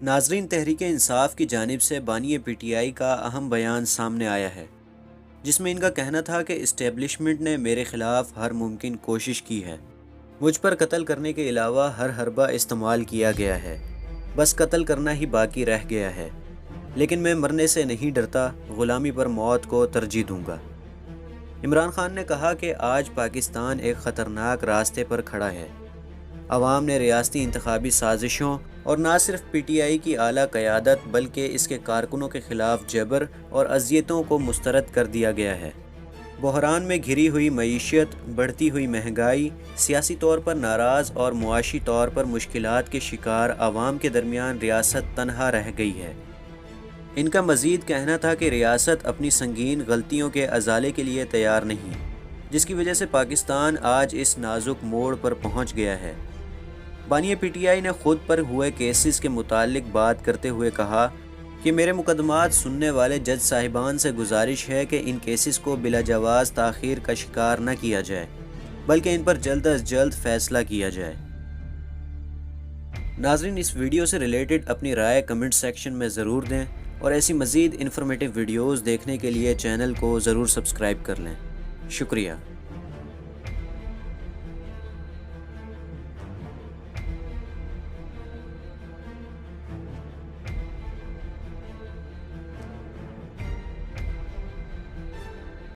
ناظرین، تحریک انصاف کی جانب سے بانی پی ٹی آئی کا اہم بیان سامنے آیا ہے، جس میں ان کا کہنا تھا کہ اسٹیبلشمنٹ نے میرے خلاف ہر ممکن کوشش کی ہے۔ مجھ پر قتل کرنے کے علاوہ ہر حربہ استعمال کیا گیا ہے، بس قتل کرنا ہی باقی رہ گیا ہے، لیکن میں مرنے سے نہیں ڈرتا، غلامی پر موت کو ترجیح دوں گا۔ عمران خان نے کہا کہ آج پاکستان ایک خطرناک راستے پر کھڑا ہے۔ عوام نے ریاستی انتخابی سازشوں اور نہ صرف پی ٹی آئی کی اعلیٰ قیادت بلکہ اس کے کارکنوں کے خلاف جبر اور اذیتوں کو مسترد کر دیا گیا ہے۔ بحران میں گھری ہوئی معیشت، بڑھتی ہوئی مہنگائی، سیاسی طور پر ناراض اور معاشی طور پر مشکلات کے شکار عوام کے درمیان ریاست تنہا رہ گئی ہے۔ ان کا مزید کہنا تھا کہ ریاست اپنی سنگین غلطیوں کے ازالے کے لیے تیار نہیں، جس کی وجہ سے پاکستان آج اس نازک موڑ پر پہنچ گیا ہے۔ بانی پی ٹی آئی نے خود پر ہوئے کیسز کے متعلق بات کرتے ہوئے کہا کہ میرے مقدمات سننے والے جج صاحبان سے گزارش ہے کہ ان کیسز کو بلا جواز تاخیر کا شکار نہ کیا جائے، بلکہ ان پر جلد از جلد فیصلہ کیا جائے۔ ناظرین، اس ویڈیو سے ریلیٹڈ اپنی رائے کمنٹ سیکشن میں ضرور دیں، اور ایسی مزید انفارمیٹیو ویڈیوز دیکھنے کے لیے چینل کو ضرور سبسکرائب کر لیں۔ شکریہ۔